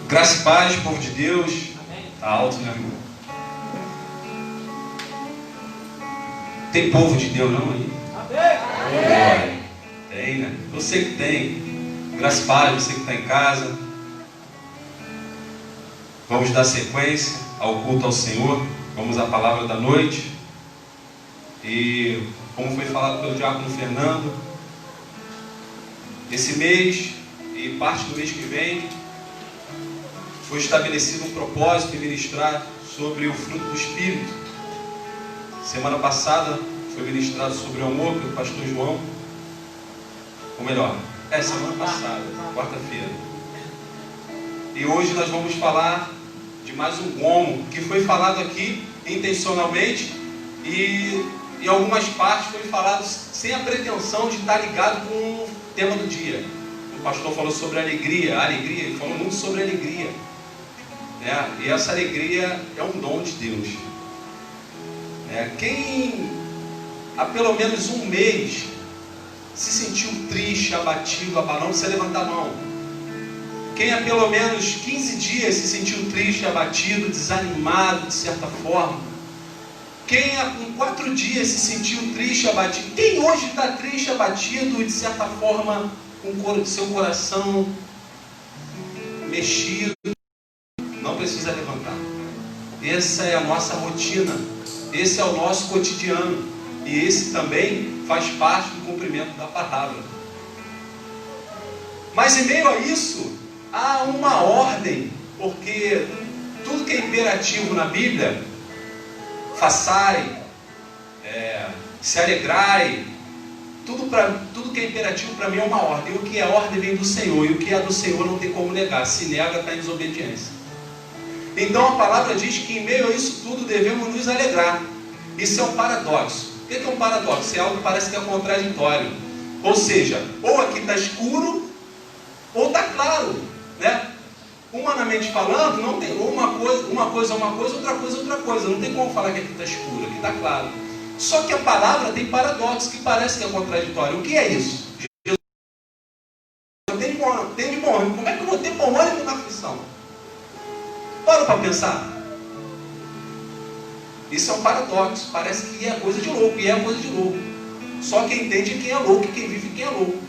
Graça e paz, povo de Deus. Está alto, né, irmão? Tem povo de Deus não aí? Amém. Tem, né? Eu sei que tem. Graça e paz, você que está em casa. Vamos dar sequência ao culto ao Senhor. Vamos à palavra da noite. E como foi falado pelo diácono Fernando, esse mês e parte do mês que vem foi estabelecido um propósito de ministrar sobre o fruto do Espírito. Semana passada foi ministrado sobre o amor pelo pastor João. Ou melhor, semana passada, quarta-feira. E hoje nós vamos falar de mais um gomo que foi falado aqui intencionalmente e em algumas partes foi falado sem a pretensão de estar ligado com o tema do dia. O pastor falou sobre alegria, ele falou muito sobre alegria. E essa alegria é um dom de Deus. Quem há pelo menos um mês se sentiu triste, abatido, abalado, você levanta a mão. Quem há pelo menos 15 dias se sentiu triste, abatido, desanimado de certa forma. Quem há 4 dias se sentiu triste, abatido. Quem hoje está triste, abatido e de certa forma com seu coração mexido, não precisa levantar. Essa é a nossa rotina, esse é o nosso cotidiano, e esse também faz parte do cumprimento da palavra. Mas em meio a isso, há uma ordem, porque tudo que é imperativo na Bíblia, façai, se alegrai, tudo que é imperativo para mim é uma ordem. E o que é ordem vem do Senhor, e o que é do Senhor não tem como negar. Se nega, está em desobediência. Então a palavra diz que em meio a isso tudo devemos nos alegrar. Isso é um paradoxo. O que é um paradoxo? É algo que parece que é contraditório. Ou seja, ou aqui está escuro, ou está claro, né? Humanamente falando, não tem uma coisa é uma coisa, outra coisa é outra coisa. Não tem como falar que aqui está escuro, aqui está claro. Só que a palavra tem paradoxo, que parece que é contraditório. O que é isso? Jesus tem de bom ânimo. Como é que eu vou ter bom ânimo na aflição? Para pensar. Isso é um paradoxo. Parece que é coisa de louco, e é coisa de louco. Só quem entende é quem é louco, e quem vive é quem é louco.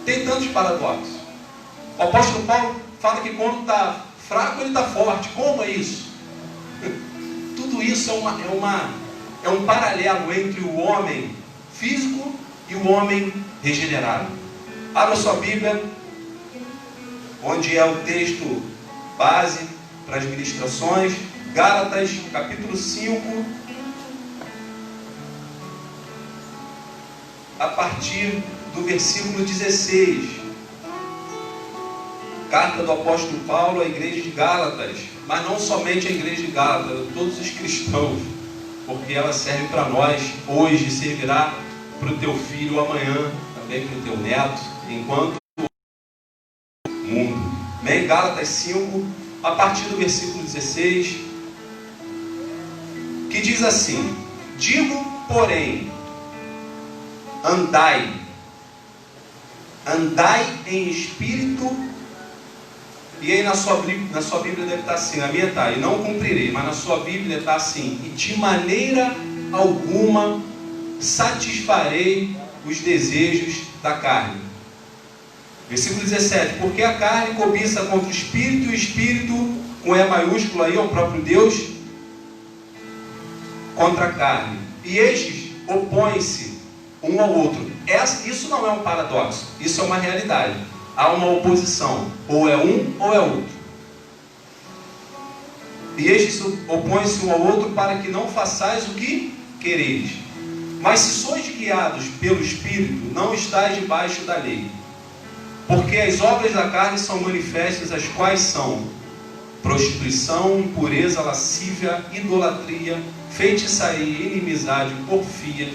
Tem tantos paradoxos. O apóstolo Paulo fala que quando está fraco, ele está forte. Como é isso? Tudo isso é um paralelo entre o homem físico e o homem regenerado. Abra sua Bíblia, onde é o texto base para as ministrações. Gálatas, capítulo 5, a partir do versículo 16. Carta do apóstolo Paulo à igreja de Gálatas, mas não somente a igreja de Gálatas, todos os cristãos, porque ela serve para nós hoje, servirá para o teu filho amanhã, também para o teu neto, enquanto o mundo. Bem, Gálatas 5, a partir do versículo 16, que diz assim: digo, porém, andai em espírito. E aí na sua Bíblia deve estar assim, na minha está, e não cumprirei, mas na sua Bíblia está assim: e de maneira alguma satisfarei os desejos da carne. Versículo 17: porque a carne cobiça contra o Espírito, e o Espírito, com E maiúsculo aí, é o próprio Deus, contra a carne. E estes opõem-se um ao outro. Isso não é um paradoxo, isso é uma realidade. Há uma oposição, ou é um ou é outro. E estes opõem-se um ao outro para que não façais o que quereis. Mas se sois guiados pelo Espírito, não estáis debaixo da lei. Porque as obras da carne são manifestas, as quais são prostituição, impureza, lascívia, idolatria, feitiçaria, inimizade, porfia,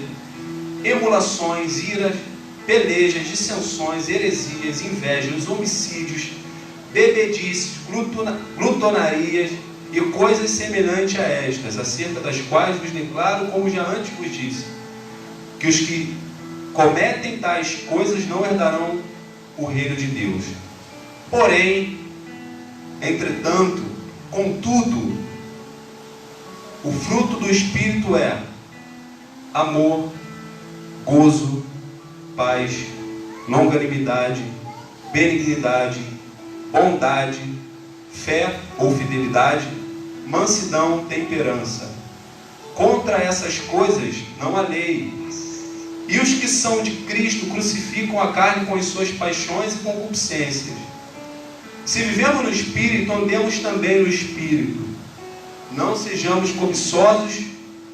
emulações, iras, pelejas, dissensões, heresias, invejas, homicídios, bebedices, glutonarias e coisas semelhantes a estas, acerca das quais vos declaro, como já antes vos disse, que os que cometem tais coisas não herdarão o reino de Deus. Porém, entretanto, contudo, o fruto do Espírito é amor, gozo, paz, longanimidade, benignidade, bondade, fé ou fidelidade, mansidão, temperança. Contra essas coisas não há lei. E os que são de Cristo crucificam a carne com as suas paixões e concupiscências. Se vivemos no Espírito, andemos também no Espírito. Não sejamos cobiçosos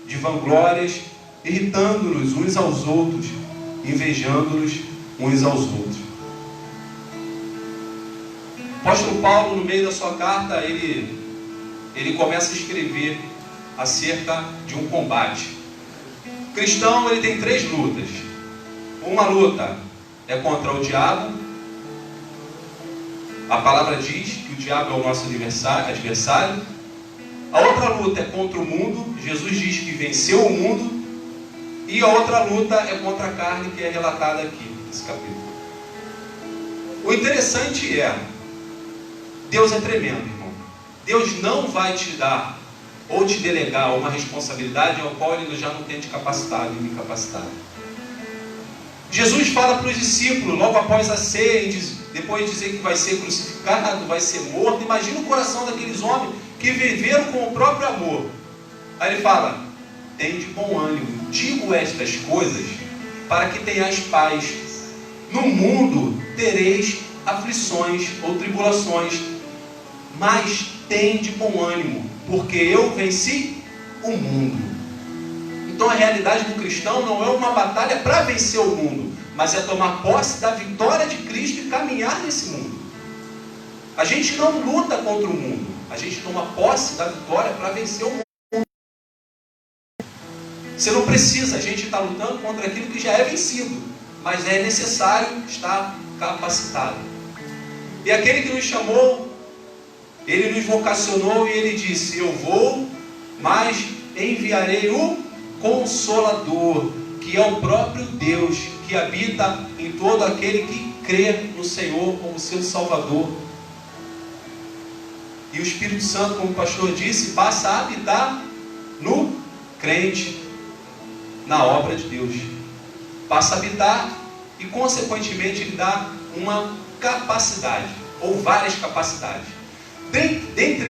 de vanglórias, irritando-nos uns aos outros, invejando-nos uns aos outros. O apóstolo Paulo, no meio da sua carta, ele começa a escrever acerca de um combate. O cristão, ele tem 3 lutas. Uma luta é contra o diabo. A palavra diz que o diabo é o nosso adversário. A outra luta é contra o mundo. Jesus diz que venceu o mundo. E a outra luta é contra a carne, que é relatada aqui nesse capítulo. O interessante é, Deus é tremendo, irmão. Deus não vai te dar ou te delegar uma responsabilidade ao qual Ele já não tem te capacitado e me capacitado. Jesus fala para os discípulos, logo após a ceia, depois de dizer que vai ser crucificado, vai ser morto. Imagina o coração daqueles homens que viveram com o próprio amor. Aí Ele fala: tem de bom ânimo, digo estas coisas para que tenhais paz. No mundo tereis aflições ou tribulações, mas tem de bom ânimo, porque eu venci o mundo. Então a realidade do cristão não é uma batalha para vencer o mundo, mas é tomar posse da vitória de Cristo e caminhar nesse mundo. A gente não luta contra o mundo, a gente toma posse da vitória para vencer o mundo. Você não precisa, a gente está lutando contra aquilo que já é vencido, mas é necessário estar capacitado. E aquele que nos chamou, Ele nos vocacionou e Ele disse: eu vou, mas enviarei o Consolador, que é o próprio Deus, que habita em todo aquele que crê no Senhor como seu Salvador. E o Espírito Santo, como o pastor disse, passa a habitar no crente, na obra de Deus. Passa a habitar e, consequentemente, ele dá uma capacidade, ou várias capacidades. Dentre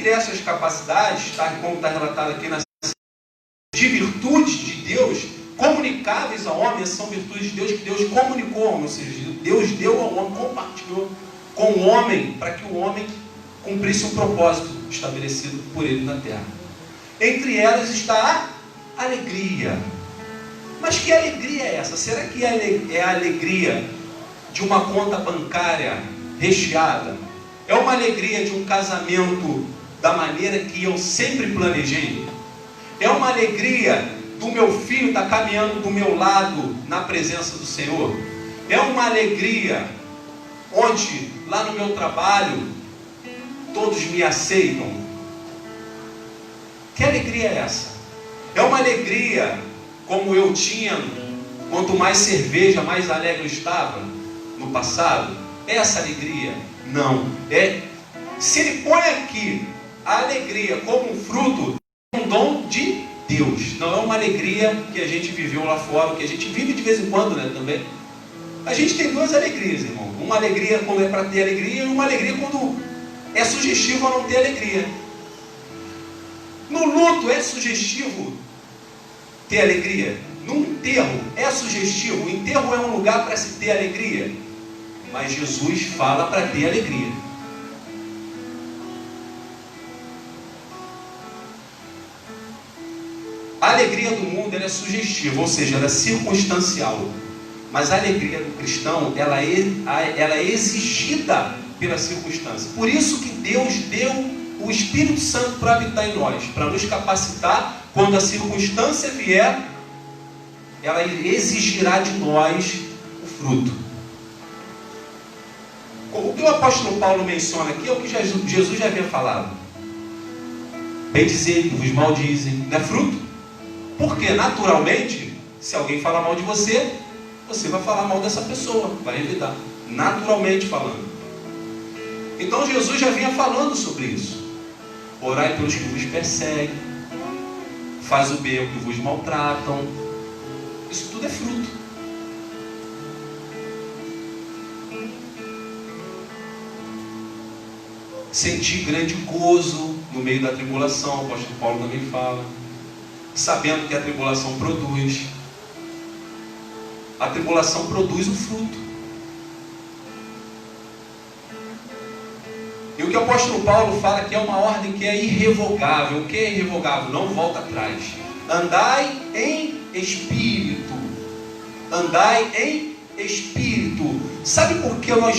essas capacidades, como está relatado aqui de virtudes de Deus, comunicáveis ao homem, são virtudes de Deus que Deus comunicou ao homem, ou seja, Deus deu ao homem, compartilhou com o homem, para que o homem cumprisse um propósito estabelecido por ele na terra. Entre elas está a alegria. Mas que alegria é essa? Será que é a alegria de uma conta bancária recheada? É uma alegria de um casamento da maneira que eu sempre planejei? É uma alegria do meu filho estar caminhando do meu lado na presença do Senhor? É uma alegria onde lá no meu trabalho todos me aceitam? Que alegria é essa? É uma alegria como eu tinha, quanto mais cerveja, mais alegre eu estava no passado? É essa alegria? Não. Se ele põe aqui a alegria como um fruto, é um dom de Deus. Não é uma alegria que a gente viveu lá fora, que a gente vive de vez em quando, né, também. A gente tem 2 alegrias, irmão. Uma alegria quando é para ter alegria, e uma alegria quando é sugestivo a não ter alegria. No luto é sugestivo ter alegria. No enterro é sugestivo. O enterro é um lugar para se ter alegria. Mas Jesus fala para ter alegria. A alegria do mundo ela é sugestiva, ou seja, ela é circunstancial. Mas a alegria do cristão, ela é exigida pela circunstância. Por isso que Deus deu o Espírito Santo para habitar em nós, para nos capacitar quando a circunstância vier, ela exigirá de nós o fruto. O que o apóstolo Paulo menciona aqui é o que Jesus já havia falado. Bem dizer que vos maldizem, não é fruto? Porque naturalmente, se alguém falar mal de você, você vai falar mal dessa pessoa, vai evitar. naturalmente falando. Então Jesus já vinha falando sobre isso. Orai pelos que vos perseguem, faz o bem ao que vos maltratam. Isso tudo é fruto. Sentir grande gozo no meio da tribulação, o apóstolo Paulo também fala, sabendo que a tribulação produz. A tribulação produz o fruto. E o que o apóstolo Paulo fala que é uma ordem que é irrevogável. O que é irrevogável? Não volta atrás. Andai em espírito. Andai em espírito. Sabe por que nós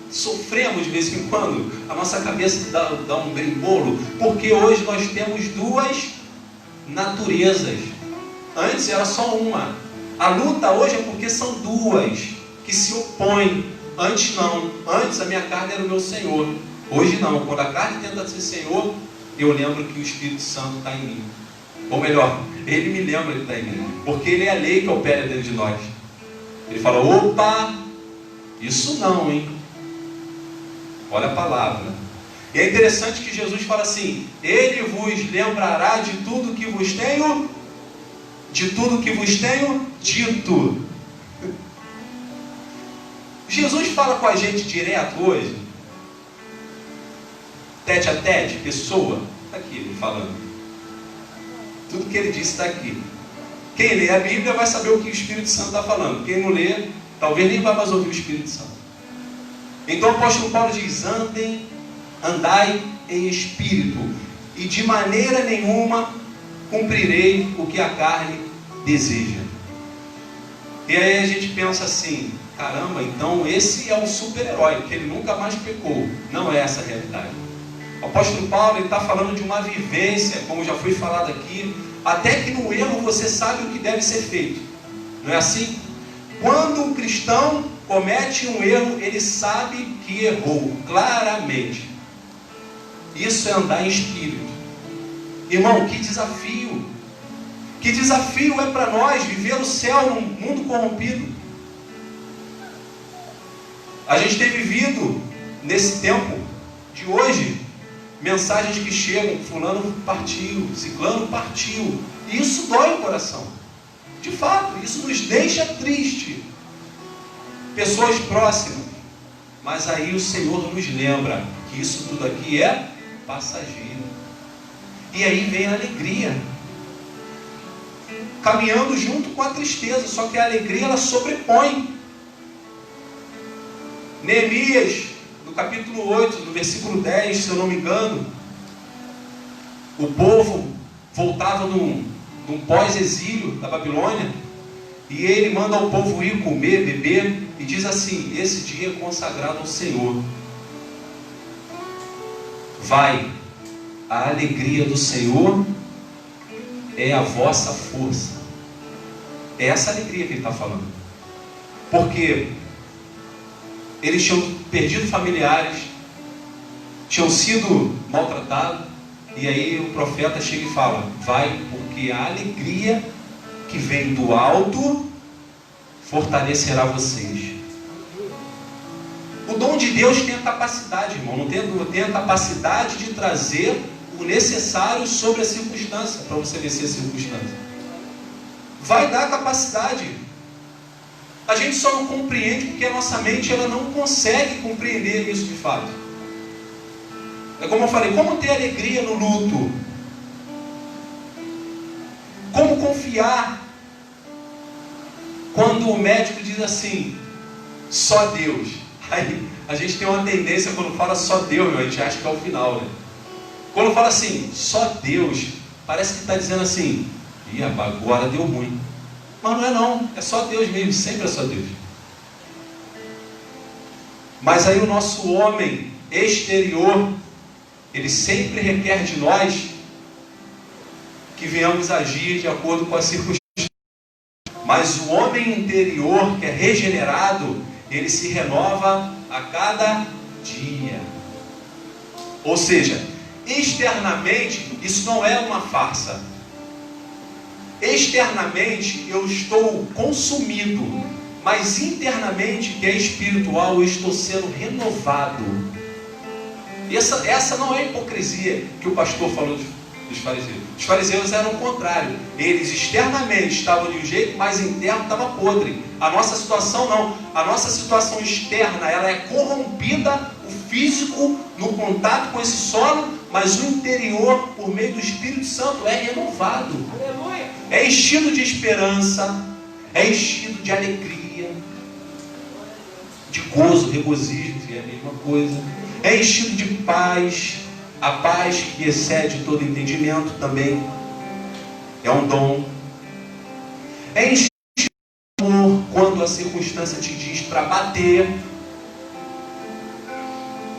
sofremos de vez em quando? A nossa cabeça dá um berimbolo. Porque hoje nós temos duas naturezas. Antes era só uma. A luta hoje é porque são duas que se opõem. Antes não. Antes a minha carne era o meu Senhor. Hoje não. Quando a carne tenta ser Senhor, eu lembro que o Espírito Santo está em mim. Ou melhor, Ele me lembra que está em mim. Porque Ele é a lei que opera dentro de nós. Ele fala, opa, isso não, hein? Olha a palavra. E é interessante que Jesus fala assim, Ele vos lembrará de tudo que vos tenho, dito. Jesus fala com a gente direto hoje, tete a tete, pessoa, está aqui ele falando. Tudo que ele disse está aqui. Quem lê a Bíblia vai saber o que o Espírito Santo está falando. Quem não lê, talvez nem vai mais ouvir o Espírito Santo. Então o apóstolo Paulo diz, andai em espírito, e de maneira nenhuma cumprirei o que a carne deseja. E aí a gente pensa assim, caramba, então esse é um super-herói, porque ele nunca mais pecou. Não é essa a realidade. O apóstolo Paulo está falando de uma vivência, como já foi falado aqui, até que no erro você sabe o que deve ser feito. Não é assim? Quando um cristão comete um erro, ele sabe que errou, claramente. Isso é andar em espírito. Irmão, que desafio! Que desafio é para nós viver o céu num mundo corrompido. A gente tem vivido, nesse tempo de hoje, mensagens que chegam, fulano partiu, ciclano partiu. E isso dói o coração. De fato, isso nos deixa triste. Pessoas próximas. Mas aí o Senhor nos lembra que isso tudo aqui é passageiro. E aí vem a alegria. Caminhando junto com a tristeza. Só que a alegria ela sobrepõe. Neemias, no capítulo 8, no versículo 10, se eu não me engano, o povo voltava num pós-exílio da Babilônia, e ele manda o povo ir comer, beber, e diz assim, esse dia é consagrado ao Senhor. Vai, a alegria do Senhor é a vossa força. É essa alegria que ele está falando. Porque eles tinham perdido familiares, tinham sido maltratados, e aí o profeta chega e fala, vai, porque a alegria que vem do alto fortalecerá vocês. O dom de Deus tem a capacidade, irmão, não tem a capacidade de trazer o necessário sobre a circunstância, para você vencer a circunstância. Vai dar capacidade. A gente só não compreende porque a nossa mente ela não consegue compreender isso de fato. É como eu falei, como ter alegria no luto? Como confiar quando o médico diz assim, só Deus? Aí a gente tem uma tendência, quando fala só Deus, a gente acha que é o final, né? Quando fala assim, só Deus, parece que está dizendo assim, ih, agora deu ruim. Mas não é não, é só Deus mesmo, sempre é só Deus. Mas aí o nosso homem exterior, ele sempre requer de nós que venhamos agir de acordo com as circunstâncias. Mas o homem interior, que é regenerado, ele se renova a cada dia. Ou seja, externamente, isso não é uma farsa. Externamente, eu estou consumido. mas internamente, que é espiritual, eu estou sendo renovado. E essa não é a hipocrisia que o pastor falou dos fariseus. Os fariseus eram o contrário. Eles externamente estavam de um jeito, mas interno estava podre. A nossa situação não. A nossa situação externa, ela é corrompida, o físico no contato com esse solo, mas o interior, por meio do Espírito Santo, é renovado. Aleluia. É enchido de esperança, é enchido de alegria, de gozo, regozijo, que é a mesma coisa. É enchido de paz, a paz que excede todo entendimento também é um dom. É enchido de amor quando a circunstância te diz para bater,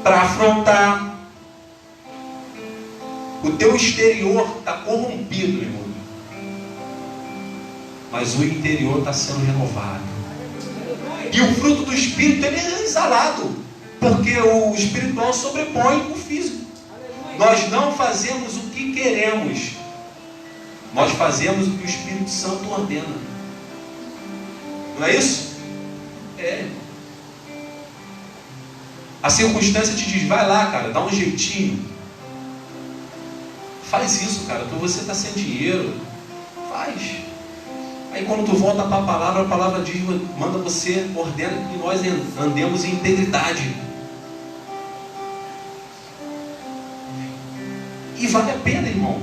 para afrontar. O teu exterior está corrompido, irmão, mas o interior está sendo renovado. E o fruto do Espírito, ele é exalado, porque o espiritual sobrepõe o físico. Nós não fazemos o que queremos, nós fazemos o que o Espírito Santo ordena. Não é isso? É. A circunstância te diz, vai lá, cara, dá um jeitinho. Faz isso, cara, você está sem dinheiro. Faz. Aí quando tu volta para a palavra diz, manda você, ordena que nós andemos em integridade. E vale a pena, irmão.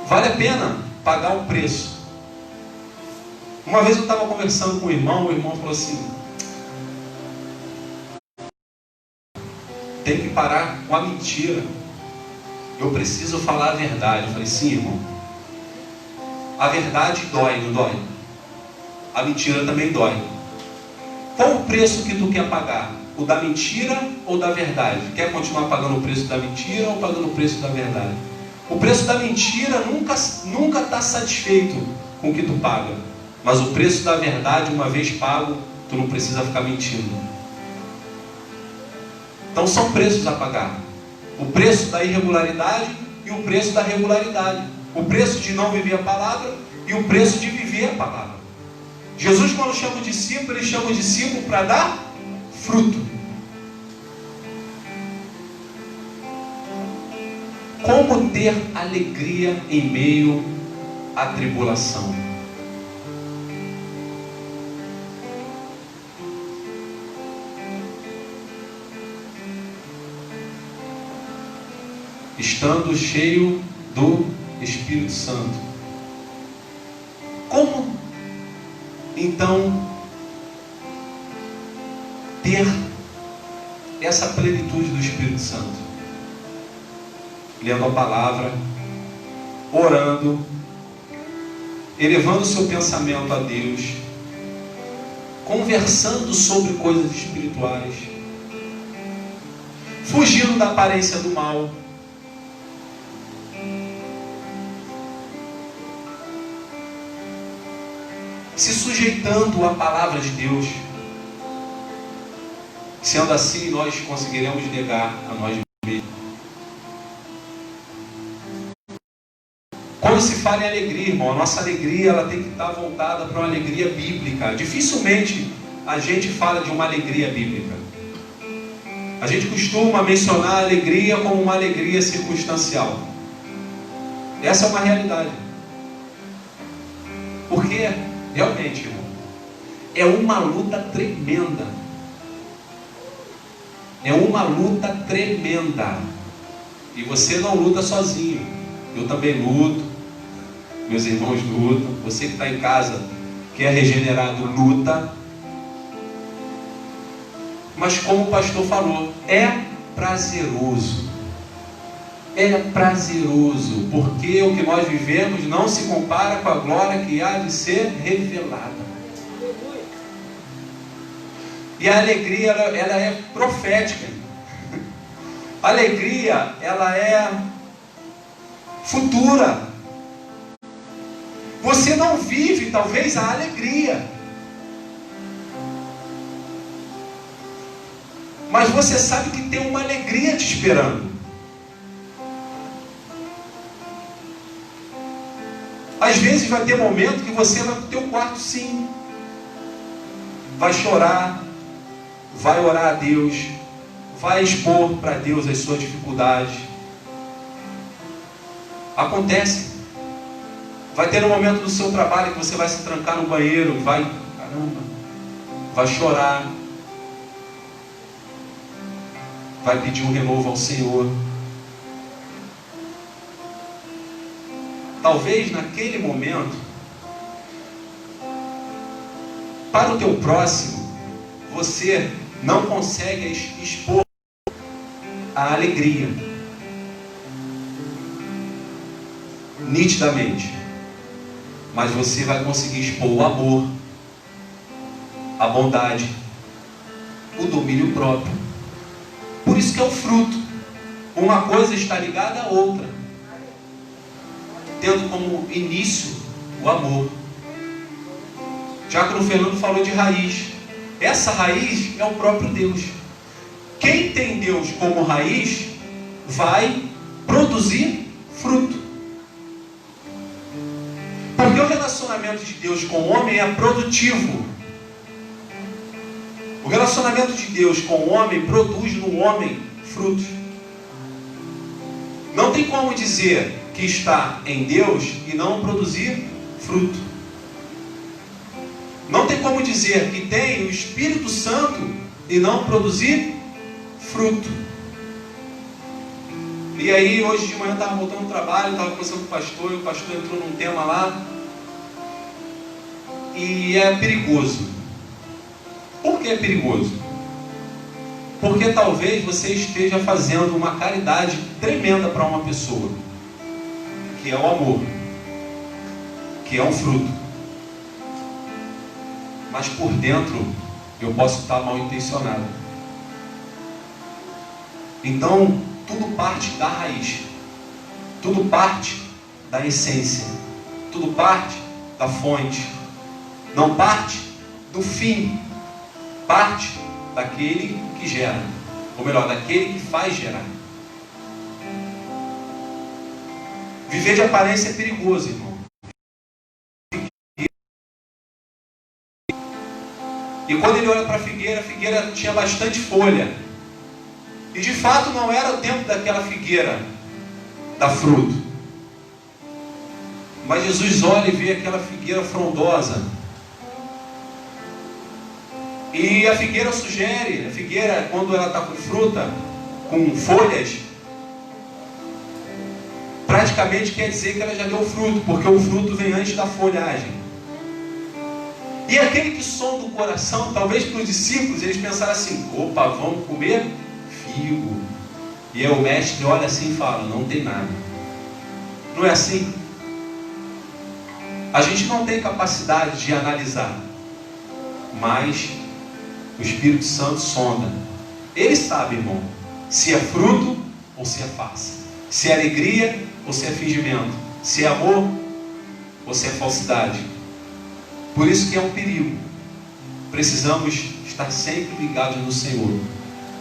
Vale a pena pagar o preço. Uma vez eu estava conversando com o irmão falou assim, tem que parar com a mentira. Eu preciso falar a verdade. Eu falei, sim, irmão. A verdade dói, não dói? A mentira também dói. Qual o preço que tu quer pagar? O da mentira ou da verdade? Quer continuar pagando o preço da mentira ou pagando o preço da verdade? O preço da mentira nunca está satisfeito com o que tu paga. Mas o preço da verdade, uma vez pago, tu não precisa ficar mentindo. Então são preços a pagar. O preço da irregularidade e o preço da regularidade. O preço de não viver a palavra e o preço de viver a palavra. Jesus, quando chama o discípulo, ele chama o discípulo para dar fruto. Como ter alegria em meio à tribulação? Estando cheio do Espírito Santo. Como então ter essa plenitude do Espírito Santo? Lendo a palavra, orando, elevando o seu pensamento a Deus, conversando sobre coisas espirituais, fugindo da aparência do mal, se sujeitando à palavra de Deus. Sendo assim, nós conseguiremos negar a nós mesmos. Quando se fala em alegria, irmão, a nossa alegria ela tem que estar voltada para uma alegria bíblica. Dificilmente a gente fala de uma alegria bíblica. A gente costuma mencionar a alegria como uma alegria circunstancial. Essa é uma realidade. Porque realmente, irmão, é uma luta tremenda. É uma luta tremenda. E você não luta sozinho. Eu também luto. Meus irmãos lutam. Você que está em casa, que é regenerado, luta. Mas como o pastor falou, é prazeroso. É prazeroso, porque o que nós vivemos não se compara com a glória que há de ser revelada. E a alegria, ela é profética. A alegria, ela é futura. Você não vive, talvez, a alegria, mas você sabe que tem uma alegria te esperando. Às vezes vai ter momento que você vai para o teu quarto, sim, vai chorar, vai orar a Deus, vai expor para Deus as suas dificuldades. Acontece. Vai ter um momento do seu trabalho que você vai se trancar no banheiro e vai, caramba, vai chorar, vai pedir um renovo ao Senhor. Talvez naquele momento, para o teu próximo, você não consegue expor a alegria nitidamente, mas você vai conseguir expor o amor, a bondade, o domínio próprio. Por isso que é o fruto. Uma coisa está ligada à outra, tendo como início o amor. Diácono Fernando falou de raiz. Essa raiz é o próprio Deus. Quem tem Deus como raiz vai produzir fruto. Porque o relacionamento de Deus com o homem é produtivo. O relacionamento de Deus com o homem produz no homem frutos. Não tem como dizer que está em Deus e não produzir fruto. Não tem como dizer que tem o Espírito Santo e não produzir fruto. E aí, hoje de manhã eu estava voltando do trabalho, estava conversando com o pastor, e o pastor entrou num tema lá, e é perigoso. Por que é perigoso? Porque talvez você esteja fazendo uma caridade tremenda para uma pessoa, que é o amor, que é um fruto. Mas por dentro eu posso estar mal intencionado. Então, tudo parte da raiz, tudo parte da essência, tudo parte da fonte, não parte do fim, parte daquele que gera, ou melhor, daquele que faz gerar. Viver de aparência é perigoso, irmão. E quando ele olha para a figueira tinha bastante folha. E de fato não era o tempo daquela figueira dar fruto. Mas Jesus olha e vê aquela figueira frondosa. E a figueira sugere, a figueira quando ela está com fruta, com folhas, praticamente quer dizer que ela já deu fruto, porque o fruto vem antes da folhagem. E aquele que sonda o coração, talvez para os discípulos, eles pensaram assim, opa, vamos comer figo. E aí o mestre olha assim e fala, não tem nada. Não é assim? A gente não tem capacidade de analisar, mas o Espírito Santo sonda. Ele sabe, irmão, se é fruto ou se é farsa, se é alegria ou se é fingimento, se é amor ou se é falsidade. Por isso que é um perigo. Precisamos estar sempre ligados no Senhor,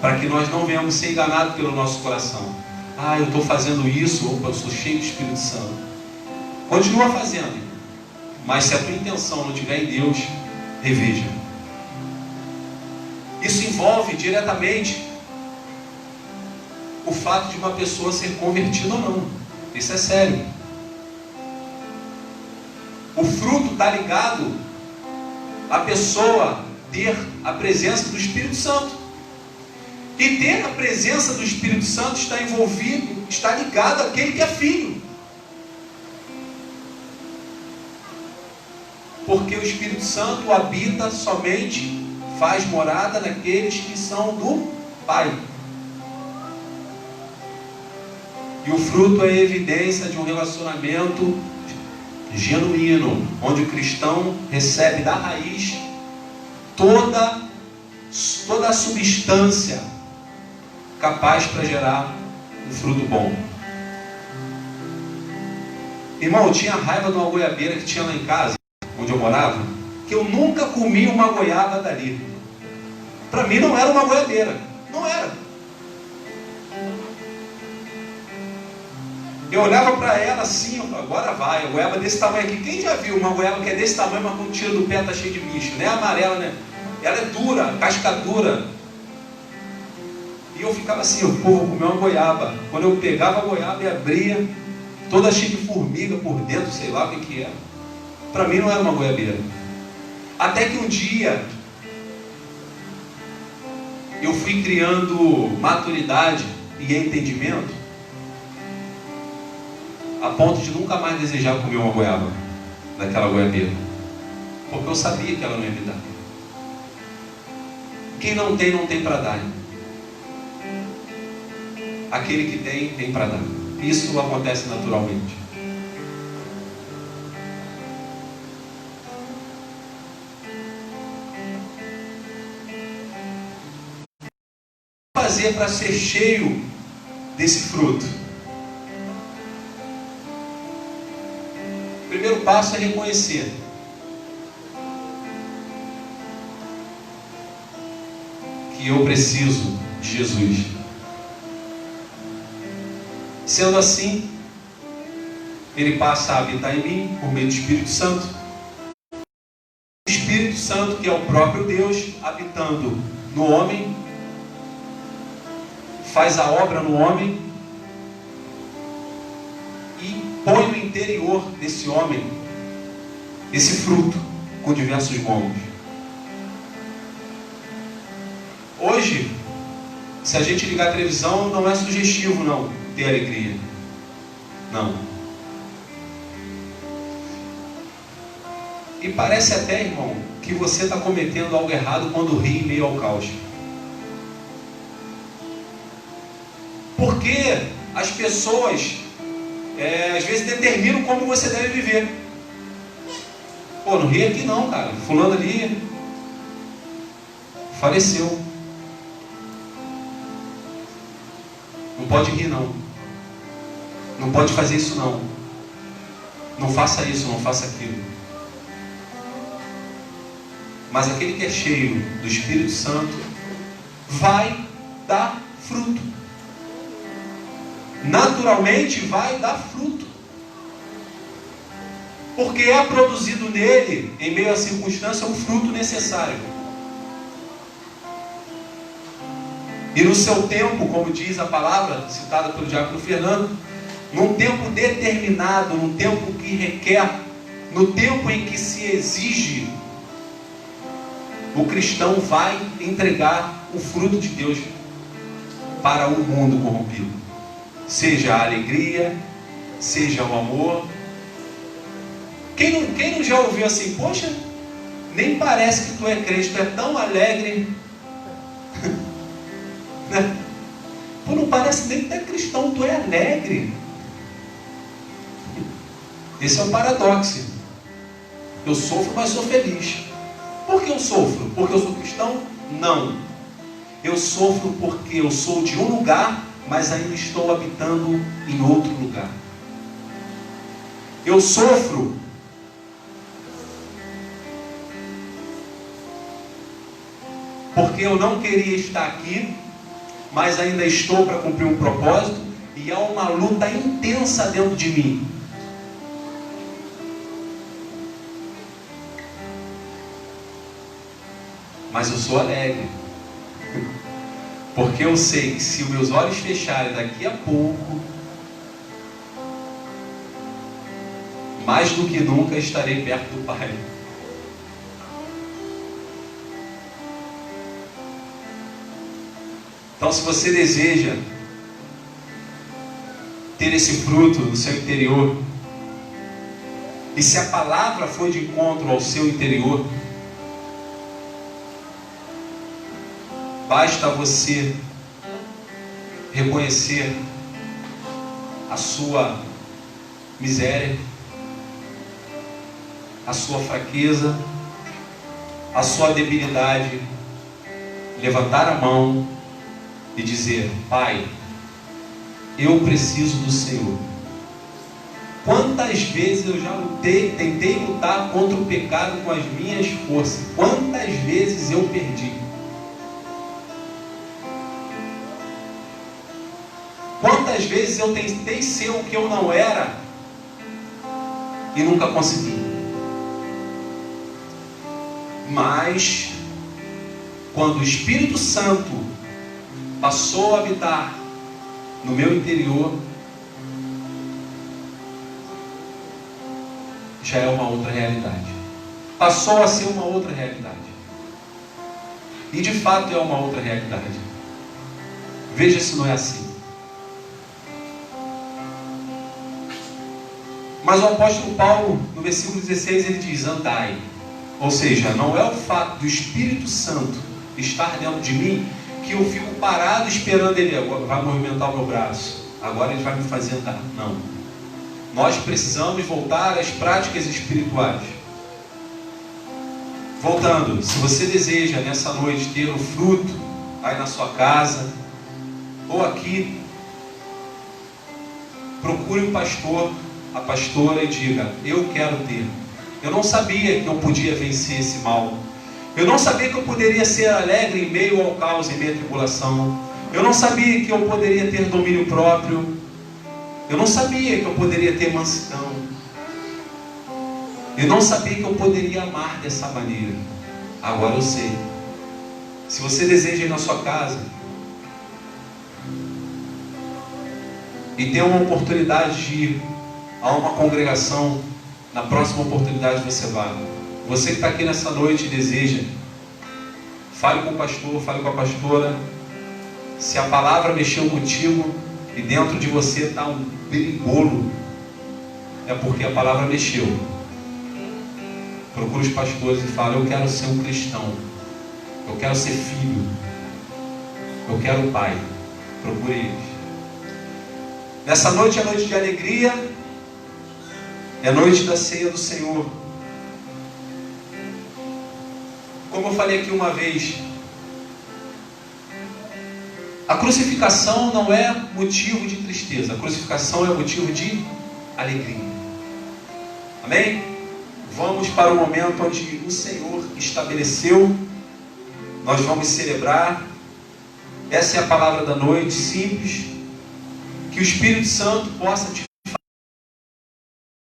para que nós não venhamos ser enganados pelo nosso coração. Ah, eu estou fazendo isso, opa, eu sou cheio do Espírito Santo. Continua fazendo, mas se a tua intenção não estiver em Deus, reveja. Isso envolve diretamente o fato de uma pessoa ser convertida ou não. Isso é sério. O fruto está ligado à pessoa ter a presença do Espírito Santo. E ter a presença do Espírito Santo está envolvido, está ligado àquele que é filho. Porque o Espírito Santo habita somente, faz morada naqueles que são do Pai. E o fruto é a evidência de um relacionamento genuíno, onde o cristão recebe da raiz toda a substância capaz para gerar um fruto bom. Irmão, eu tinha raiva de uma goiabeira que tinha lá em casa, onde eu morava, que eu nunca comi uma goiaba dali. Para mim não era uma goiabeira, não era. Eu olhava para ela assim, agora vai, a goiaba desse tamanho aqui. Quem já viu uma goiaba que é desse tamanho, mas quando tira do pé está cheio de bicho, né? Amarela, né? ela é dura, casca dura. E eu ficava assim, pô, vou comer uma goiaba. Quando eu pegava a goiaba e abria, toda cheia de formiga por dentro, sei lá o que era. Para mim não era uma goiabeira. Até que um dia eu fui criando maturidade e entendimento a ponto de nunca mais desejar comer uma goiaba daquela goiabeira, porque eu sabia que ela não ia me dar. Quem não tem para dar. Aquele que tem para dar. Isso acontece naturalmente. O que fazer para ser cheio desse fruto? O primeiro passo é reconhecer que eu preciso de Jesus. Sendo assim, Ele passa a habitar em mim por meio do Espírito Santo. O Espírito Santo, que é o próprio Deus, habitando no homem, faz a obra no homem e põe no interior desse homem esse fruto com diversos gomos. Hoje, se a gente ligar a televisão, não é sugestivo não ter alegria. Não. E parece até, irmão, que você está cometendo algo errado quando ri em meio ao caos. Porque as pessoas às vezes determinam como você deve viver. Pô, não ri aqui não, cara. Fulano ali faleceu. Não pode rir não. Não pode fazer isso não. Não faça isso, não faça aquilo. Mas aquele que é cheio do Espírito Santo vai dar fruto. Naturalmente vai dar fruto. Porque é produzido nele, em meio à circunstância, um fruto necessário. E no seu tempo, como diz a palavra, citada pelo diácono Fernando, num tempo determinado, num tempo que requer, no tempo em que se exige, o cristão vai entregar o fruto de Deus para o mundo corrompido. Seja a alegria, seja o amor. Quem não já ouviu assim, poxa, nem parece que tu é crente, tu é tão alegre. Né? Pô, não parece nem que tu é cristão, tu é alegre. Esse é o paradoxo. Eu sofro, mas sou feliz. Por que eu sofro? Porque eu sou cristão? Não. Eu sofro porque eu sou de um lugar, mas ainda estou habitando em outro lugar. Eu sofro porque eu não queria estar aqui, mas ainda estou para cumprir um propósito, e há uma luta intensa dentro de mim. Mas eu sou alegre, porque eu sei que se os meus olhos fecharem daqui a pouco, mais do que nunca estarei perto do Pai. Então, se você deseja ter esse fruto no seu interior, e se a palavra for de encontro ao seu interior, basta você reconhecer a sua miséria, a sua fraqueza, a sua debilidade, levantar a mão e dizer: Pai, eu preciso do Senhor. Quantas vezes eu já tentei lutar contra o pecado com as minhas forças? Quantas vezes eu perdi? Quantas vezes eu tentei ser o que eu não era e nunca consegui? Mas quando o Espírito Santo passou a habitar no meu interior, já é uma outra realidade. Passou a ser uma outra realidade. E de fato é uma outra realidade. Veja se não é assim. Mas o apóstolo Paulo, no versículo 16, ele diz: andai. Ou seja, não é o fato do Espírito Santo estar dentro de mim que eu fico parado esperando ele. Agora vai movimentar o meu braço, agora ele vai me fazer andar. Não. Nós precisamos voltar às práticas espirituais. Voltando, se você deseja nessa noite ter o fruto aí na sua casa ou aqui, procure o pastor, a pastora, e diga: eu quero ter. Eu não sabia que eu podia vencer esse mal. Eu não sabia que eu poderia ser alegre em meio ao caos, em meio à tribulação. Eu não sabia que eu poderia ter domínio próprio. Eu não sabia que eu poderia ter mansidão. Eu não sabia que eu poderia amar dessa maneira. Agora eu sei. Se você deseja ir na sua casa e ter uma oportunidade de ir a uma congregação, na próxima oportunidade você vai. Você que está aqui nessa noite e deseja, fale com o pastor, fale com a pastora. Se a palavra mexeu contigo e dentro de você está um berimbolo, é porque a palavra mexeu. Procure os pastores e fale: eu quero ser um cristão, eu quero ser filho, eu quero pai. Procure eles. Nessa noite é noite de alegria, é noite da ceia do Senhor. Como eu falei aqui uma vez, a crucificação não é motivo de tristeza, a crucificação é motivo de alegria. Amém? Vamos para o momento onde o Senhor estabeleceu, nós vamos celebrar. Essa é a palavra da noite, simples. Que o Espírito Santo possa te fazer,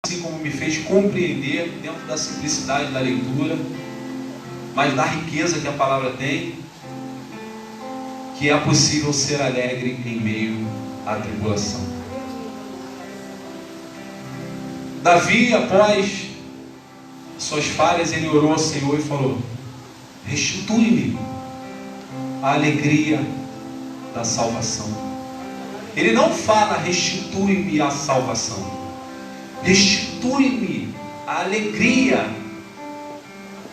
assim como me fez compreender, dentro da simplicidade da leitura, mas da riqueza que a palavra tem, que é possível ser alegre em meio à tribulação. Davi, após suas falhas, ele orou ao Senhor e falou: restitui-me a alegria da salvação. Ele não fala: restitui-me a salvação, restitui-me a alegria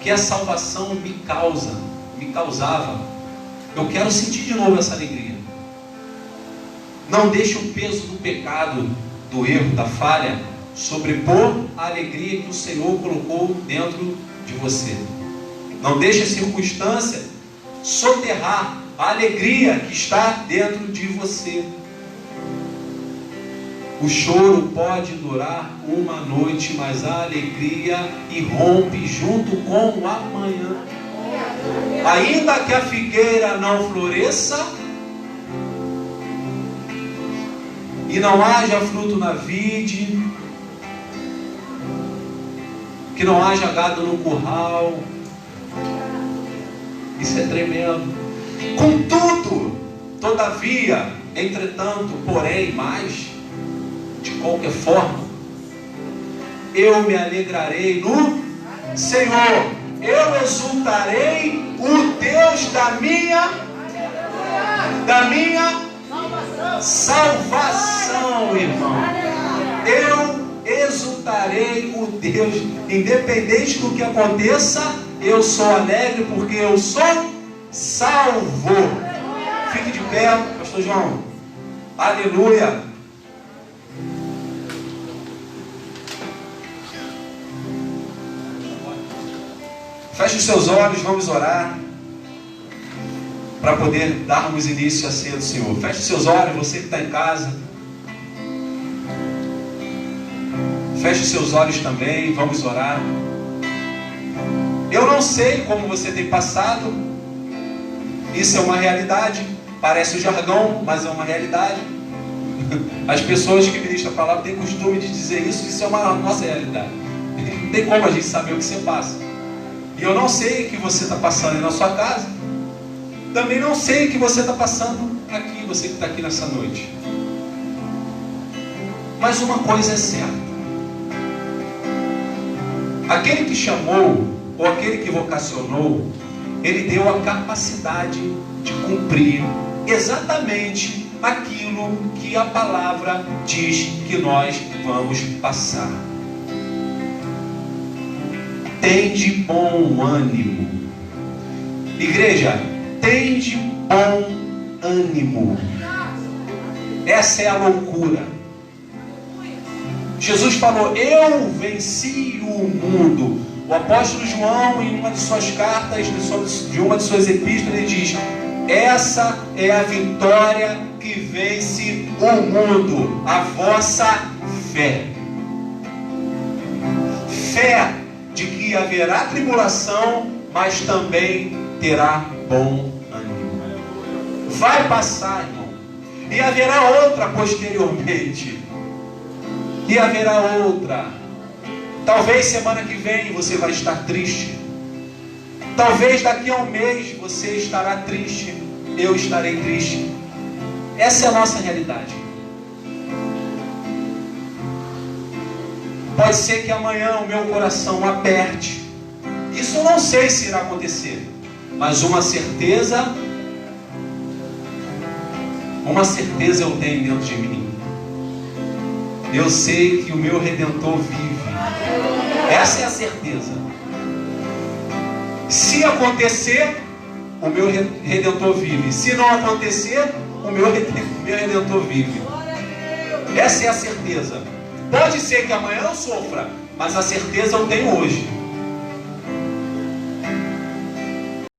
que a salvação me causava. Eu quero sentir de novo essa alegria. Não deixe o peso do pecado, do erro, da falha sobrepor a alegria que o Senhor colocou dentro de você. Não deixe a circunstância soterrar a alegria que está dentro de você. O choro pode durar uma noite, mas a alegria irrompe junto com o amanhã. Ainda que a figueira não floresça e não haja fruto na vide, que não haja gado no curral, isso é tremendo. Contudo, todavia, entretanto, porém, mais, de qualquer forma, eu me alegrarei no Senhor, eu exultarei o Deus da minha salvação, irmão. Eu exultarei o Deus, independente do que aconteça, eu sou alegre porque eu sou salvo. Fique de pé, pastor João. Aleluia. Feche os seus olhos, vamos orar para poder darmos início à ceia do Senhor. Feche os seus olhos, você que está em casa. Feche os seus olhos também, vamos orar. Eu não sei como você tem passado. Isso é uma realidade. Parece um jargão, mas é uma realidade. As pessoas que ministram a palavra têm costume de dizer isso. Isso é uma nossa realidade. Não tem como a gente saber o que você passa. E eu não sei o que você está passando aí na sua casa. Também não sei o que você está passando aqui, você que está aqui nessa noite. Mas uma coisa é certa. Aquele que chamou, ou aquele que vocacionou, ele deu a capacidade de cumprir exatamente aquilo que a palavra diz que nós vamos passar. Tende bom ânimo. Igreja, tende bom ânimo. Essa é a loucura. Jesus falou: eu venci o mundo. O apóstolo João, em uma de suas cartas, de uma de suas epístolas, ele diz: essa é a vitória que vence o mundo, a vossa fé. Fé de que haverá tribulação, mas também terá bom ânimo. Vai passar, irmão. E haverá outra posteriormente. E haverá outra. Talvez semana que vem você vai estar triste. Talvez daqui a um mês você estará triste. Eu estarei triste. Essa é a nossa realidade. Pode ser que amanhã o meu coração aperte. Isso eu não sei se irá acontecer. Mas uma certeza eu tenho dentro de mim. Eu sei que o meu Redentor vive. Essa é a certeza. Se acontecer, o meu Redentor vive. Se não acontecer, o meu Redentor vive. Essa é a certeza. Pode ser que amanhã eu sofra, mas a certeza eu tenho hoje.